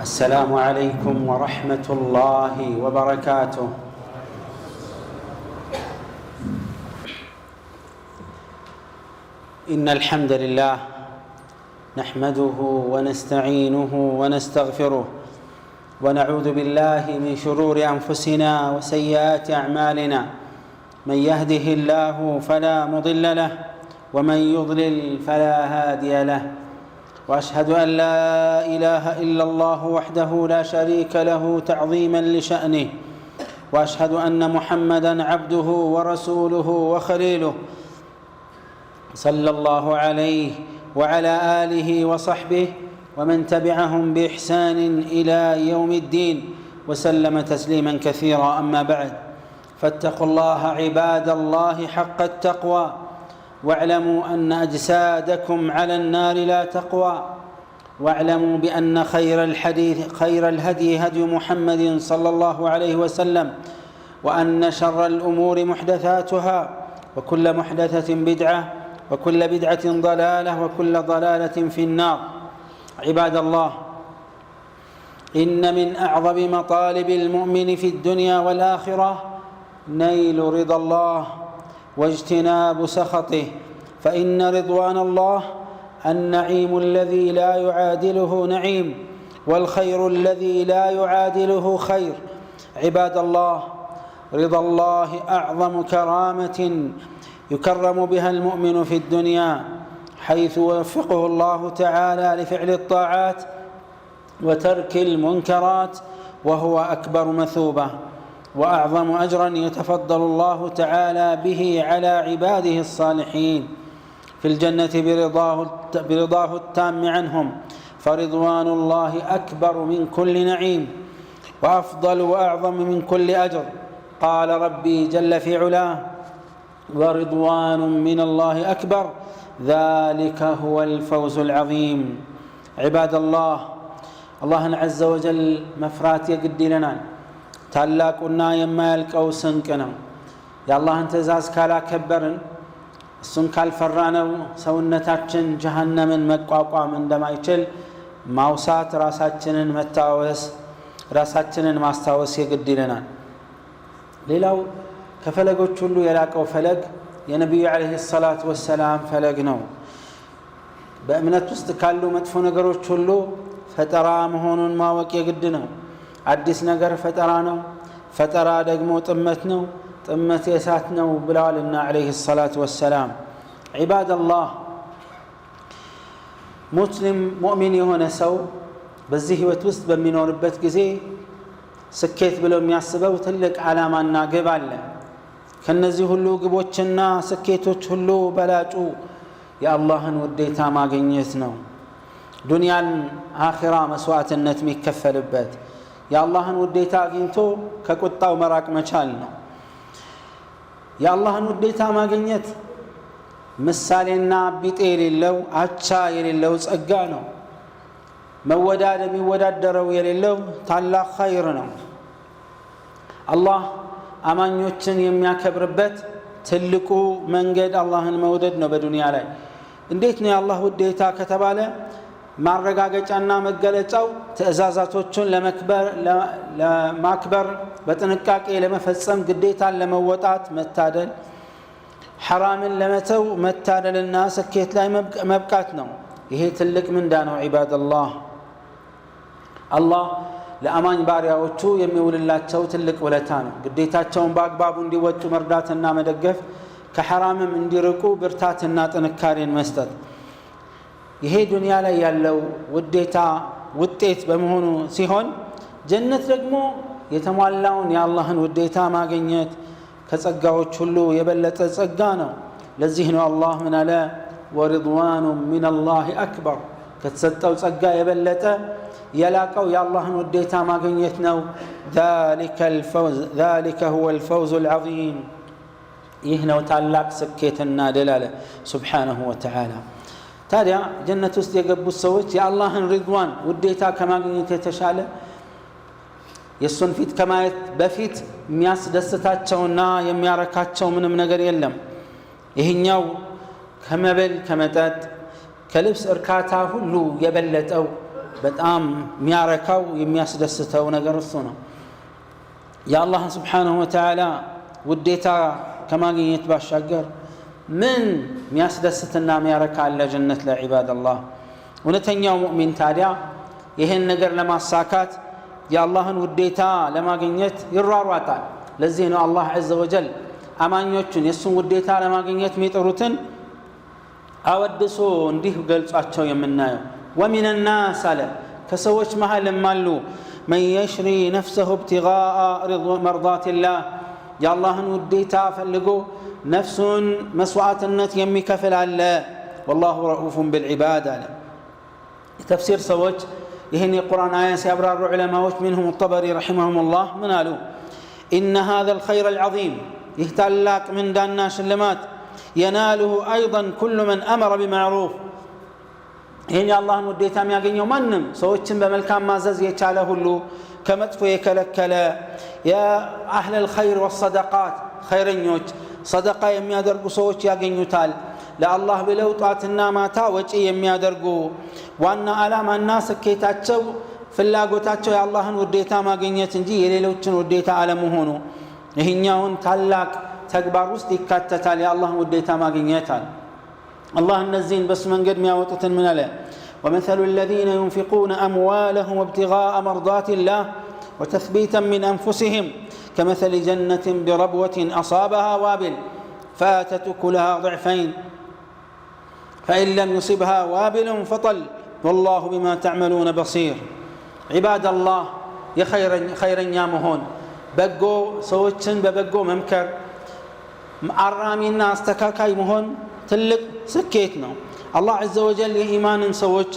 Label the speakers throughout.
Speaker 1: السلام عليكم ورحمة الله وبركاته. إن الحمد لله نحمده ونستعينه ونستغفره ونعوذ بالله من شرور أنفسنا وسيئات أعمالنا. من يهده الله فلا مضل له ومن يضلل فلا هادي له. وأشهد أن لا إله إلا الله وحده لا شريك له تعظيما لشأنه. وأشهد أن محمدًا عبده ورسوله وخليله صلى الله عليه وعلى آله وصحبه ومن تبعهم بإحسان إلى يوم الدين وسلم تسليما كثيرا. أما بعد، فاتقوا الله عباد الله حق التقوى، واعلموا أن أجسادكم على النار لا تقوى. واعلموا بأن خير الهدي هدي محمد صلى الله عليه وسلم، وأن شر الأمور محدثاتها، وكل محدثة بدعة، وكل بدعة ضلالة، وكل ضلالة في النار. عباد الله، إن من أعظم مطالب المؤمن في الدنيا والآخرة نيل رضا الله واجتناب سخطه، فإن رضوان الله النعيم الذي لا يعادله نعيم، والخير الذي لا يعادله خير. عباد الله، رضا الله أعظم كرامة يكرم بها المؤمن في الدنيا، حيث يوفقه الله تعالى لفعل الطاعات وترك المنكرات، وهو أكبر مثوبة وأعظم أجرا يتفضل الله تعالى به على عباده الصالحين في الجنة برضاه التام عنهم. فرضوان الله أكبر من كل نعيم، وأفضل وأعظم من كل أجر. قال ربي جل في علاه: ورضوان من الله أكبر ذلك هو الفوز العظيم. عباد الله، الله عز وجل مفرات يقد لنا ታላቁና የማያልቀው ስንቅ ነው። የአላህን ትእዛዝ ካላከበርን፣ እሱን ካልፈራነው ሰውነታችን ጀሃነምን መቋቋም እንደማይችል ማውሳት፣ ራሳችንን ማስታወስ የግድ ይለናል። ሌላው ከፈለጎች ሁሉ የላቀው ፈለግ የነቢዩ ዓለይሂ ሰላቱ ወሰላም ፈለግ ነው። በእምነት ውስጥ ካሉ መጥፎ ነገሮች ሁሉ ፈጠራ መሆኑን ማወቅ የግድ ነው። አዲስ ነገር ፈጠራ ነው፣ ፈጠራ ደግሞ ጥመት ነው፣ ጥመት የእሳት ነው ብለዋልና ዓለይሂ ሰላቱ ወሰላም። ዒባደላህ፣ ሙስሊም ሙእሚን የሆነ ሰው በዚህ ህይወት ውስጥ በሚኖርበት ጊዜ ስኬት ብሎ የሚያስበው ትልቅ ዓላማና ግብ አለ። ከነዚህ ሁሉ ግቦችና ስኬቶች ሁሉ በላጩ የአላህን ውዴታ ማግኘት ነው። ዱንያን አኺራ መስዋዕትነት የሚከፈልበት የአላህን ውዴታ አግኝቶ ከቁጣው መራቅ መቻል ነው። የአላህን ውዴታ ማግኘት ምሳሌና ቢጤ የሌለው አቻ የሌለው ጸጋ ነው። የሚወዳደረው የሌለው ታላቅ ኸይር ነው። አላህ አማኞችን የሚያከብርበት ትልቁ መንገድ አላህን መውደድ ነው በዱንያ ላይ። እንዴት ነው የአላህ ውዴታ ከተባለ ማረጋገጫና መገለጫው ትእዛዛቶቹን ለማክበር በጥንቃቄ ለመፈጸም ግዴታን ለመወጣት መታደል፣ ሐራምን ለመተው መታደልና ስኬት ላይ መብቃት ነው። ይሄ ትልቅ ምንዳ ነው። ዒባደላህ፣ አላህ ለአማኝ ባሪያዎቹ የሚውልላቸው ትልቅ ውለታ ነው። ግዴታቸውን በአግባቡ እንዲወጡ መርዳትና መደገፍ፣ ከሐራምም እንዲርቁ ብርታትና ጥንካሬን መስጠት። ይሄ ዱንያ ላይ ያለው ውዴታ ውጤት በመሆኑ ሲሆን፣ ጀነት ደግሞ የተሟላውን የአላህን ውዴታ ማግኘት ከጸጋዎች ሁሉ የበለጠ ጸጋ ነው። ለዚህ ነው አላህ ምን አለ? ወሪድዋኑ ሚነላሂ አክበር፣ ከተሰጠው ጸጋ የበለጠ የላቀው የአላህን ውዴታ ማግኘት ነው። ذلك هو الفوز العظيم፣ ይህ ነው ታላቅ ስኬትና ድል አለ ሱብሓነሁ ወተዓላ። ታዲያ ጀነት ውስጥ የገቡት ሰዎች የአላህን ሪድዋን ውዴታ ከማግኘት የተሻለ የሱን ፊት ከማየት በፊት የሚያስደስታቸውና የሚያረካቸው ምንም ነገር የለም። ይህኛው ከመብል ከመጠጥ ከልብስ እርካታ ሁሉ የበለጠው በጣም የሚያረካው የሚያስደስተው ነገር እሱ ነው። የአላህ ስብሓንሁ ወተዓላ ውዴታ ከማግኘት ባሻገር ምን የሚያስደስትና የሚያረካ አለ ጀነት ለዒባደላህ። እውነተኛው ሙእሚን ታዲያ ይህን ነገር ለማሳካት የአላህን ውዴታ ለማግኘት ይሯሯጣል። ለዚህ ነው አላህ ዐዘ ወጀል አማኞቹን የእሱን ውዴታ ለማግኘት የሚጥሩትን አወድሶ እንዲህ ገልጿቸው የምናየው ወሚን ናስ አለ ከሰዎች መሃልም አሉ መን የሽሪ ነፍሰሁ ብትጋአ መርዳትላህ የአላህን ውዴታ ፈልጎ ነፍሱን መስዋዕትነት የሚከፍል አለ። ወላሁ ረኡፉን ብልዒባድ አለ። የተፍሲር ሰዎች ይህን የቁርአን አያ ሲያብራሩ ዑለማዎች ሚንሁም ጠበሪ ረሒመሁሙላህ ምን አሉ? ኢነ ሃዛ ልኸይር አልዓዚም ይህ ታላቅ ምንዳና ሽልማት የናልሁ አይضን ኩሉ መን አመረ ቢማዕሩፍ ይህን የአላህን ውዴታ የሚያገኘው ማንም ሰዎችን በመልካም ማዘዝ የቻለ ሁሉ ከመጥፎ የከለከለ የአህለል ኸይር ወሰደቃት ኸይረኞች ሰደቃ የሚያደርጉ ሰዎች ያገኙታል። ለአላህ ብለው ጧትና ማታ ወጪ የሚያደርጉ ዋና ዓላማና ስኬታቸው ፍላጎታቸው የአላህን ውዴታ ማግኘት እንጂ የሌሎችን ውዴታ አለመሆኑ ይህኛውን ታላቅ ተግባር ውስጥ ይካተታል። የአላህን ውዴታ ማግኘታል። አላህ እነዚህን በሱ መንገድ የሚያወጡትን ምን አለ? ومثل الذين ينفقون أموالهم ابتغاء مرضات الله وتثبيتا من أنفسهم كمثل جنة بربوة أصابها وابل فآتت أكلها ضعفين فإن لم يصبها وابل فطل والله بما تعملون بصير. عباد الله يا خير يامهون بقو سوتشن ببقو ممكر عرامينا استكاكاي مهون تلك سكيتنا. الله عز وجل إيمان سوج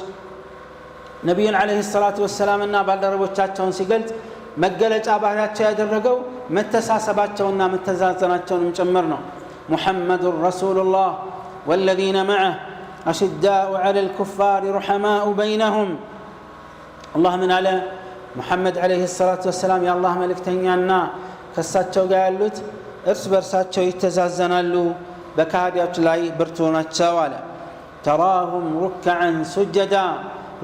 Speaker 1: نبي عليه الصلاة والسلام إن بعد ربوتشاتهم سجلت مجلج أبعداتشوا يدرجوا متساسباتشونا متزازناتشون مجمرنا. محمد رسول الله والذين معه أشداء على الكفار رحماء بينهم. الله من على محمد عليه الصلاة والسلام يا الله ملك تنيانا كساتشو قالوت ارس برساتشو يتزازنالو بكاديات لاي برتونا تشاوالا تراهم ركعا سجدا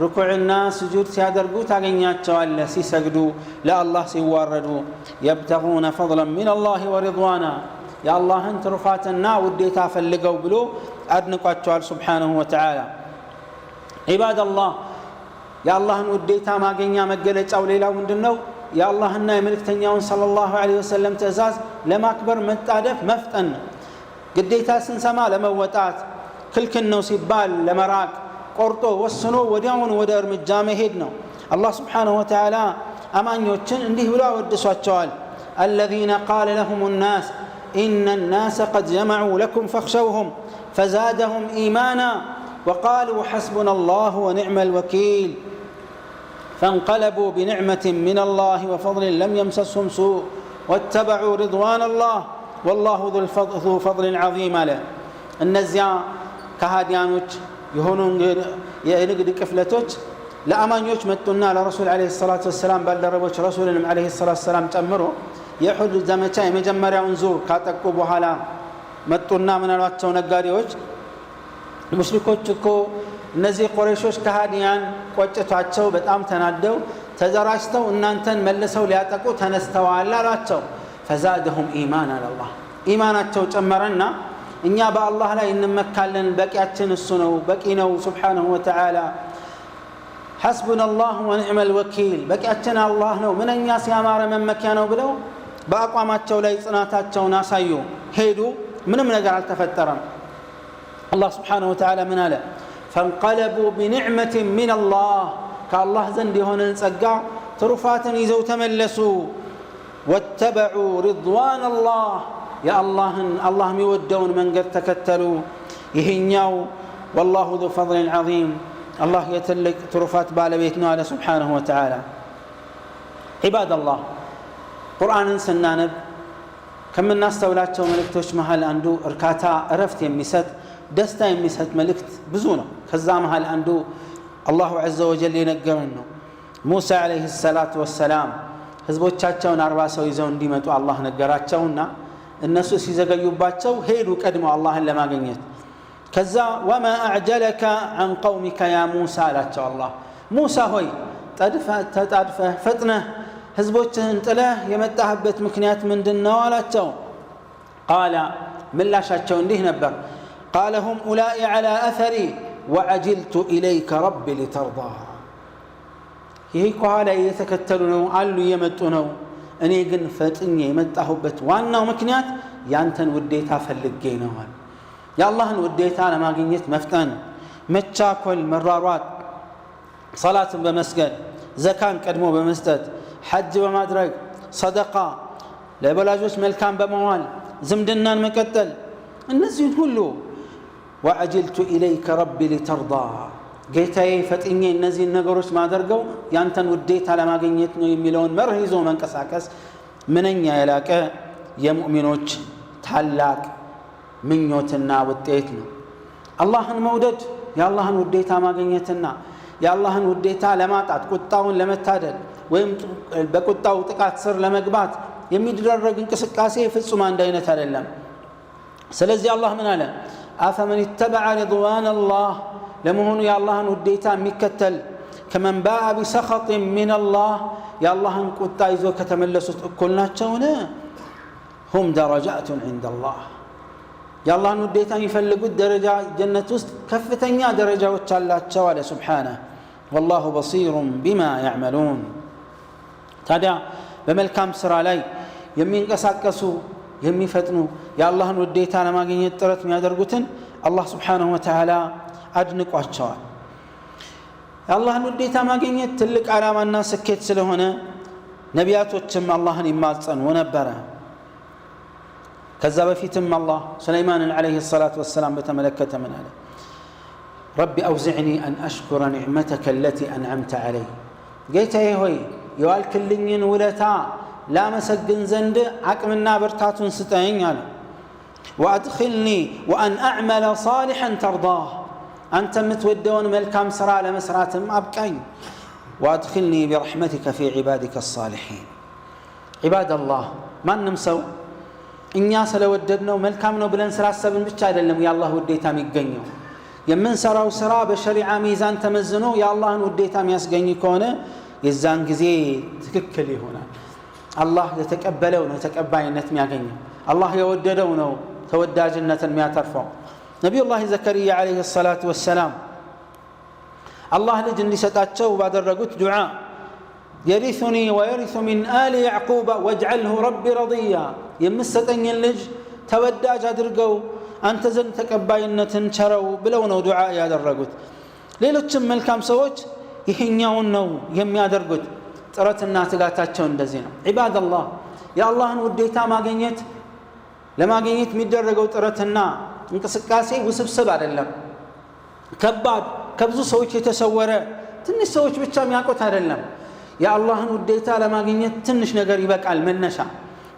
Speaker 1: ركوع الناس سجود سيادرقو تاقينيات تشاوالا سيسجدوا لا الله سيواردوا يبتغون فضلا من الله ورضوانا. يا الله انت رفاتنا وديتا فلقوا بلو أدنقوا تشوال سبحانه وتعالى. عباد الله يا الله وديتا ما قينيا مقلج أو ليلا وندنو يا الله إنا يملك تنياون صلى الله عليه وسلم تزاز لما أكبر متعدف مفتن قديتا سنسما لما وطات كل كنو سيبال لما راك قرطو والسنو ودعون ودار مجامه هدنو. الله سبحانه وتعالى أمان يوتشن انديه ولا ودسوا التوال الذين قال لهم الناس إن الناس قد جمعوا لكم فاخشوهم فزادهم إيمانا وقالوا حسبنا الله ونعم الوكيل فانقلبوا بنعمة من الله وفضل لم يمسسهم سوء واتبعوا رضوان الله والله ذو فضل عظيم له. النزيا كهاديانوች يهونون ينقد كفلتوች ለአማኞች መጡና ለረሱል አለይሂ ሰላቱ ወሰላም ባልደረቦች ረሱልንም አለይሂ ሰላቱ ወሰላም ጨምሮ የሁድ ዘመቻ የመጀመሪያውን ዙር ካጠቁ በኋላ መጡና ምን አሏቸው? ነጋዴዎች ሙሽሪኮች እኮ እነዚህ ቁረይሾች ከሃዲያን ቆጭቷቸው በጣም ተናደው ተዘራጅተው እናንተን መልሰው ሊያጠቁ ተነስተዋል አሏቸው። فزادهم إيمانا الله ኢማናቸው ጨመረና እኛ በአላህ ላይ እንመካለን በቂያችን እሱ ነው በቂ ነው سبحانه وتعالى حسبنا الله ونعم الوكيل በቂያችን አላህ ነው ምንኛ ሲያማረ መመኪያ ነው ብለው በአቋማቸው ላይ ጽናታቸውን አሳዩ ሄዱ። ምንም ነገር አልተፈጠረም። الله سبحانه وتعالى من አለ فانقلبوا بنعمة من الله كالله زند يهونن ጸጋ ትሩፋትን ይዘው ተመለሱ። واتبعوا رضوان الله يا الله የሚወደውን መንገድ ተከተሉ። ይሄኛው والله ذو فضل عظيم الله يتلك ترفات بالبيت ناله سبحانه وتعالى. عباد الله قرآن سنانب كم الناس تولاتشو ملكتوش محل عنده اركاتا عرفت يميست دستا يميست ملكت بزونه كذا محل عنده الله عز وجل ينقرنه موسى عليه الصلاة والسلام ህዝቦቻቸውን 40 ሰው ይዘው እንዲመጡ አላህ ነገራቸውና እነሱ ሲዘገዩባቸው ሄዱ ቀድመው አላህን ለማግኘት። ከዛ وما اعجلك عن قومك يا موسى አላቸው አላህ موسى هوي تطادفه فطنه ህዝቦችህን ጥለህ የመጣህበት ምክንያት ምንድነው አላቸው قال ምላሻቸው እንዲህ ነበር قال هم اولئك على اثري وعجلت اليك ربي لترضى ይሄ ከኋላ እየተከተሉ ነው አሉ እየመጡ ነው እኔ ግን ፈጥኜ የመጣሁበት ዋናው ምክንያት ያንተን ውዴታ ፈልጌ ነው የአላህን ውዴታ ለማግኘት መፍጠን መቻኮል መራሯጥ ሰላትን በመስገድ ዘካን ቀድሞ በመስጠት ሐጅ በማድረግ ሰደቃ ለወላጆች መልካም በመዋል ዝምድናን መቀጠል እነዚህን ሁሉ وعجلت اليك ربي لترضى ጌታዬ ፈጥኜ እነዚህን ነገሮች ማደርገው ያንተን ውዴታ ለማግኘት ነው የሚለውን መርህ ይዞ መንቀሳቀስ ምንኛ የላቀ የሙእሚኖች ታላቅ ምኞትና ውጤት ነው አላህን መውደድ የአላህን ውዴታ ማግኘትና የአላህን ውዴታ ለማጣት ቁጣውን ለመታደል ወይም በቁጣው ጥቃት ስር ለመግባት የሚደረግ እንቅስቃሴ ፍጹም አንድ አይነት አይደለም ስለዚህ አላህ ምን አለ አፈመን ይተበዐ ሪድዋን አላህ ለመሆኑ የአላህን ውዴታ የሚከተል ከመን ባአ ቢሰኸጥ ሚን አላህ የአላህን ቁጣ ይዞ ከተመለሱት እኩል ናቸውን هم درجات عند الله የአላህን ውዴታ የሚፈልጉት ደረጃ ጀነት ውስጥ ከፍተኛ ደረጃዎች አላቸው አለ ሱብሓነሁ والله بصير بما يعملون ታዲያ በመልካም ስራ ላይ የሚንቀሳቀሱ የሚፈጥኑ የአላህን ውዴታ ለማግኘት ጥረት የሚያደርጉትን አላህ Subhanahu Wa Ta'ala አድንቋቸዋል የአላህን ውዴታ ማግኘት ትልቅ ዓላማና ስኬት ስለሆነ ነቢያቶችም አላህን ይማጸኑ ነበር ከዛ በፊትም አላህ ሱለይማንን አለይሂ ሰላቱ ወሰላም በተመለከተ ምን አለ ربي أوزعني أن أشكر نعمتك التي أنعمت علي ጌታዬ ሆይ የዋልክልኝን ውለታ ላመሰግን ዘንድ አቅምና ብርታቱን ስጠኝ አለ وأدخلني وأن أعمل صالحا ترضاه أنت متودون ملكام سرا لمسراتم أبقين وأدخلني برحمتك في عبادك الصالحين عباد الله ما نمسو إنيا سلوددنا وملكام نو بلن سرا سبن ብቻ አይደለም ያላህ ውዴታ የሚገኘው የምንሰራው ስራ በሸሪዓ ሚዛን ተመዝኖ ያላህን ውዴታ የሚያስገኝ ከሆነ የዛን ጊዜ ትክክል ይሆናል አላህ የተቀበለው ነው ተቀባይነት የሚያገኘው አላህ የወደደው ነው ተወዳጅነትን የሚያተርፈው ነብዩላህ ዘከሪያ አለይሂ ሰላቱ ወሰላም አላህ ልጅ እንዲሰጣቸው ባደረጉት ዱዓ يرثني ويرث من آل يعقوب واجعله ربي رضيا የምሰጠኝን ልጅ ተወዳጅ አድርገው አንተ ዘንድ ተቀባይነትን ቸረው ብለው ነው ዱዓ ያደረጉት ሌሎችም መልካም ሰዎች ይሄኛውን ነው የሚያደርጉት ጥረትና ትጋታቸው እንደዚህ ነው ኢባደላህ የአላህን ውዴታ ለማግኘት የሚደረገው ጥረትና እንቅስቃሴ ውስብስብ አይደለም ከባድ ከብዙ ሰዎች የተሰወረ ትንሽ ሰዎች ብቻ የሚያውቁት አይደለም የአላህን ውዴታ ለማግኘት ትንሽ ነገር ይበቃል መነሻ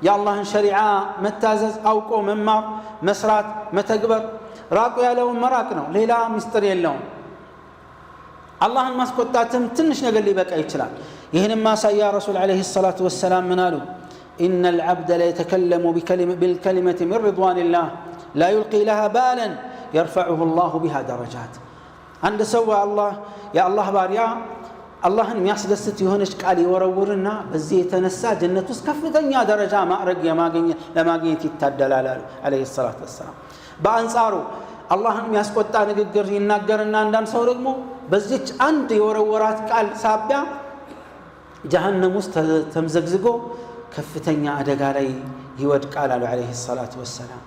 Speaker 1: የአላህን ሸሪዓ መታዘዝ አውቆ መማር መስራት መተግበር ራቁ ያለውን መራቅ ነው ሌላ ምስጢር የለውም አላህን ማስቆጣትም ትንሽ ነገር ሊበቃ ይችላል ይሄንን ማሳያ ረሱል አለይሂ ሰላቱ ወሰላም ምን አሉ ان العبد لا يتكلم بالكلمه من رضوان الله لا يلقي لها بالا يرفعه الله بها درجات عند سوى الله يا الله باريا አላህን የሚያስደስት የሆነች ቃል ይወረውርና በዚህ የተነሳ ጀነት ውስጥ ከፍተኛ ደረጃ ማዕረግ ለማግኘት ይታደላል አለይሂ ሰላቱ ወሰላም በአንጻሩ አላህን የሚያስቆጣ ንግግር ይናገርና አንዳንድ ሰው ደግሞ በዚች አንድ የወረወራት ቃል ሳቢያ ጀሃነም ውስጥ ተምዘግዝጎ ከፍተኛ አደጋ ላይ ይወድቃል አለይሂ ሰላቱ ወሰላም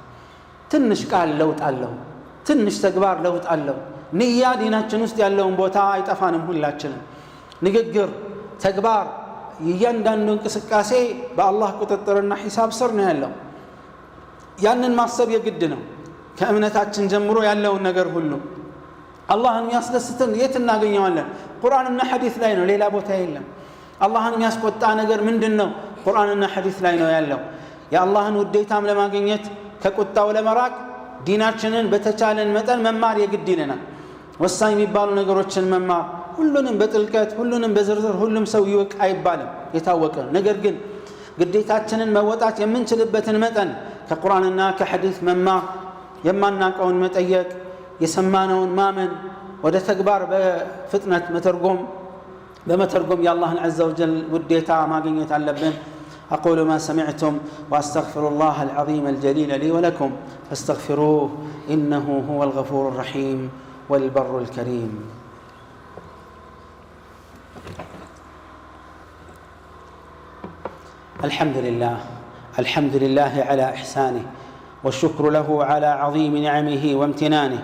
Speaker 1: ትንሽ ቃል ለውጥ አለው ትንሽ ተግባር ለውጥ አለው ንያ ዲናችን ውስጥ ያለውን ቦታ አይጠፋንም ሁላችንም ንግግር ተግባር እያንዳንዱ እንቅስቃሴ በአላህ ቁጥጥርና ሒሳብ ስር ነው ያለው ያንን ማሰብ የግድ ነው ከእምነታችን ጀምሮ ያለውን ነገር ሁሉ አላህን የሚያስደስተን የት እናገኘዋለን ቁርአንና ሐዲስ ላይ ነው ሌላ ቦታ የለም አላህን የሚያስቆጣ ነገር ምንድነው ቁርአንና ሐዲስ ላይ ነው ያለው የአላህን ውዴታም ለማግኘት ከቁጣው ለመራቅ ዲናችንን በተቻለን መጠን መማር የግድ ይለናል ወሳኝ የሚባሉ ነገሮችን መማር ሁሉንም በጥልቀት ሁሉንም በዝርዝር ሁሉም ሰው ይወቅ አይባልም የታወቀ ነገር ግን ግዴታችንን መወጣት የምንችልበትን መጠን ከቁርአንና ከሐዲስ መማር የማናቀውን መጠየቅ የሰማነውን ማመን ወደ ተግባር በፍጥነት መተርጎም በመተርጎም የአላህን عز وجل ውዴታ ማግኘት አለብን أقول ما سمعتم وأستغفر الله العظيم الجليل لي ولكم فاستغفروه إنه هو الغفور الرحيم والبر الكريم الحمد لله على إحسانه والشكر له على عظيم نعمه وامتنانه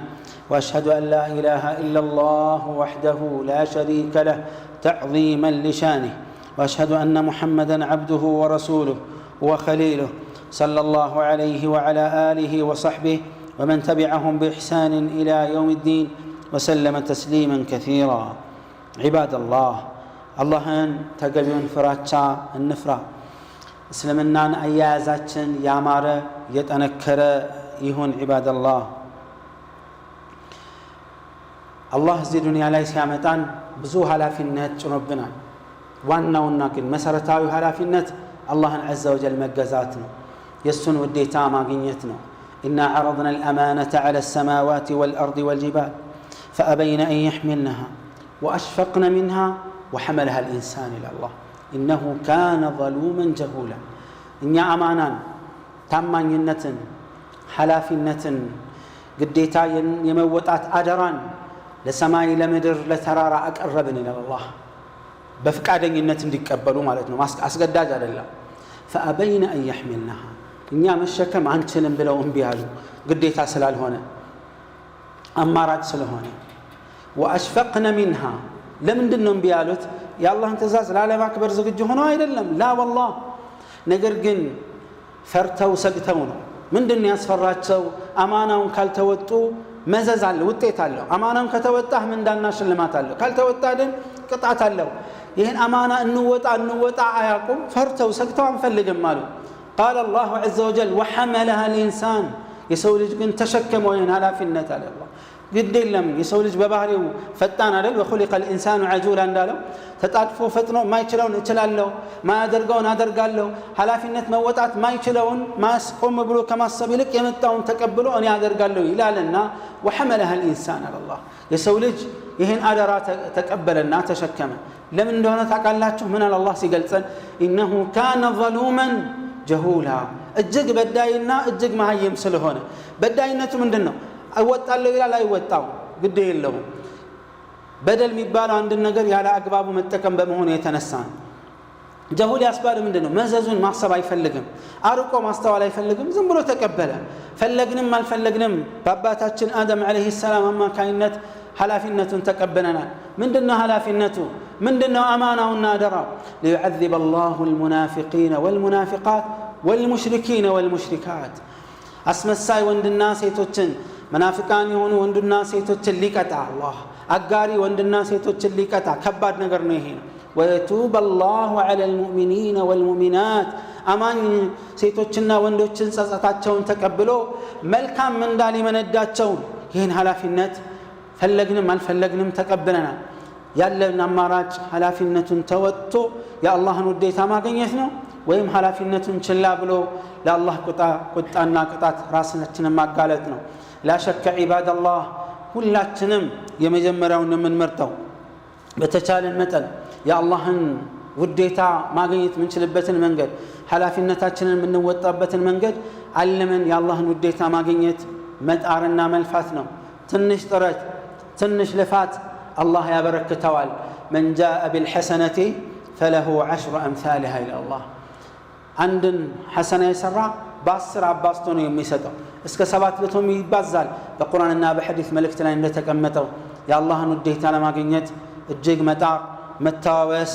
Speaker 1: وأشهد أن لا إله إلا الله وحده لا شريك له تعظيما لشانه وأشهد أن محمدًا عبده ورسوله وخليله صلى الله عليه وعلى آله وصحبه ومن تبعهم بإحسان إلى يوم الدين وسلم تسليما كثيرا عباد الله اللهن تقبلون فراتشا النفرة اسلمنان أيازاتشن يامار يتنكر يهون عباد الله الله زي دنيا ليس يامتان بزوها لا في النهج ربنا ዋናውና ግን መሰረታዊ ኃላፊነት አላህን عز وجل መገዛት ነው የሱን ውዴታ ማግኘት ነው إنا عرضنا الأمانة على السماوات والأرض والجبال فأبين أن يحملنها وأشفقن منها وحملها الإنسان إلى الله إنه كان ظلوما جهولا إن أمانان ታማኝነትን ኃላፊነትን ግዴታ የመወጣት አደራን ለሰማይ ለምድር ለተራራ አቀረብን إلى الله በፍቃደኝነት እንዲቀበሉ ማለት ነው አስገዳጅ አይደለም فأبين أن يحملنها እኛ መሸከም አንችልም ብለው እምቢ አሉ ግዴታ ስላልሆነ አማራጭ ስለሆነ وأشفقن منها ለምንድን ነው እምቢ ያሉት የአላህን ትእዛዝ ላለማክበር ዝግጁ ሆነው አይደለም ላ والله ነገር ግን ፈርተው ሰግተው ነው ምንድን ነው ያስፈራቸው አማናውን ካልተወጡ መዘዝ አለ ውጤት አለው አማናውን ከተወጣህ ምንዳና ሽልማት አለው ካልተወጣ ግን ቅጣት አለው ይሄን አማና እንወጣ አያቁም ፈርተው ሰግተው አንፈልግም አሉ قال الله عز وجل وحملها الإنسان የሰው ልጅ ግን ተሸከመው ይሄን ኃላፊነት አለ አላህ ግድ የለም የሰው ልጅ በባህሪው ፈጣን አይደል وخلق الإنسان عجولا እንዳለው ተጣጥፎ ፈጥኖ ማይችለውን እችላለሁ ማያደርገውን አደርጋለሁ ኃላፊነት መወጣት ማይችለውን ማስቆም ብሎ ከማሰብ ይልቅ የመጣውን ተቀብሎ እኔ አደርጋለሁ ይላልና وحملها الإنسان على الله የሰው ልጅ ይሄን አደራ ተቀበለና ተሸከመ ለምን እንደሆነ ታውቃላችሁ ምን አለ አላህ ሲገልጸን إنه كان ظلوما جهولا እጅግ በዳይና እጅግ መሃይም ስለሆነ በዳይነቱ ምንድነው አይወጣለው ይላል አይወጣው ግድ የለውም በደል የሚባለው አንድ ነገር ያለ አግባቡ መጠቀም በመሆኑ የተነሳ ጀሁል ያስባለው ምንድነው መዘዙን ማሰብ አይፈልግም አርቆ ማስተዋል አይፈልግም ዝም ብሎ ተቀበለ ፈለግንም አልፈለግንም በአባታችን አደም አለይሂ ሰላም አማካይነት ኃላፊነቱን ተቀበለናል ምንድነው ኃላፊነቱ ምንድነው አማናውና አደራው ليعذب الله المنافقين والمنافقات والمشركين والمشركات አስመሳይ ወንድና ሴቶችን መናፍቃን የሆኑ ወንድና ሴቶችን ሊቀጣ አላህ አጋሪ ወንድና ሴቶችን ሊቀጣ ከባድ ነገር ነው ይሄ ويتوب الله على المؤمنين والمؤمنات አማኝ ሴቶችና ወንዶችን ጸጸታቸውን ተቀብሎ መልካም እንዳል ይመነዳቸው ይሄን ኃላፊነት ፈለግንም አልፈለግንም ተቀበለናል ያለን አማራጭ ኃላፊነቱን ተወጥቶ የአላህን ውዴታ ማግኘት ነው ወይም ኃላፊነቱን ችላ ብሎ ለአላህ ቁጣና ቅጣት ራሳችንን ማጋለጥ ነው لا شك عباد الله ሁላችንም የመጀመሪያውን የምንመርጠው በተቻለን መጠን የአላህን ውዴታ ማግኘት ምንችልበትን መንገድ ኃላፊነታችንን የምንወጣበትን መንገድ አለምን የአላህን ውዴታ ማግኘት መጣርና መልፋት ነው ትንሽ ጥረት ትንሽ ልፋት الله ያበረክተዋል من جاء بالحسنة فله 10 أمثالها إلى الله አንድን ሐሰና የሰራ በ10 አባዝቶ ነው የሚሰጠው እስከ 700 ይባዛል በቁርአንና በሐዲስ መልእክት ላይ እንደተቀመጠው የአላህን ውዴታ ለማግኘት እጅግ መጣር መታወስ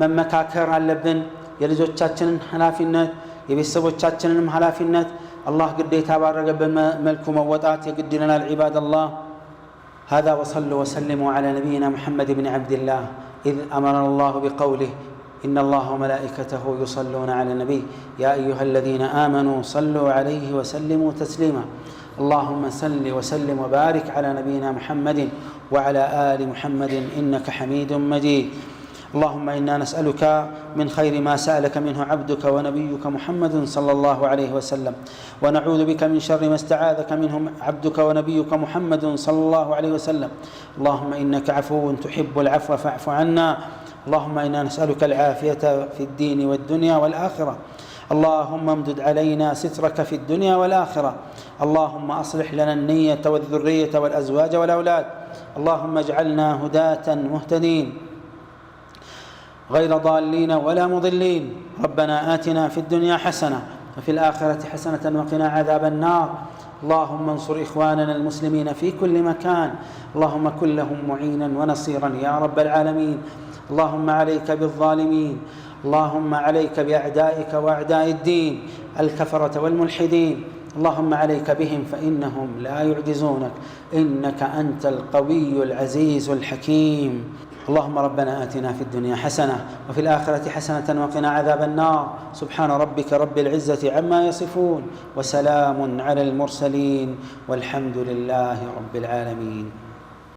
Speaker 1: መመካከር አለብን የልጆቻችንን ኃላፊነት የቤተሰቦቻችንንም ኃላፊነት አላህ ግዴታ ባደረገበት መልኩ መወጣት የግድ ይለናል عباد الله هذا وصلوا وسلموا على نبينا محمد بن عبد الله إذ أمرنا الله بقوله إن الله وملائكته يصلون على النبي يا أيها الذين آمنوا صلوا عليه وسلموا تسليما اللهم صل وسلم وبارك على نبينا محمد وعلى آل محمد إنك حميد مجيد اللهم إنا نسألك من خير ما سألك منه عبدك ونبيك محمد صلى الله عليه وسلم ونعوذ بك من شر ما استعاذك منه عبدك ونبيك محمد صلى الله عليه وسلم اللهم إنك عفو تحب العفو فاعف عنا اللهم إنا نسألك العافية في الدين والدنيا والآخرة. اللهم امدد علينا سترك في الدنيا والآخرة. اللهم أصلح لنا النية والذرية والأزواج والأولاد. اللهم اجعلنا هداة مهتدين غير ضالين ولا مضلين. ربنا آتنا في الدنيا حسنة وفي الآخرة حسنة وقنا عذاب النار. اللهم انصر إخواننا المسلمين في كل مكان. اللهم كن لهم معينا ونصيرا يا رب العالمين. اللهم عليك بالظالمين. اللهم عليك بأعدائك وأعداء الدين الكفرة والملحدين. اللهم عليك بهم فإنهم لا يعجزونك، إنك أنت القوي العزيز الحكيم. اللهم ربنا آتنا في الدنيا حسنة وفي الآخرة حسنة وقنا عذاب النار. سبحان ربك رب العزة عما يصفون وسلام على المرسلين والحمد لله رب العالمين.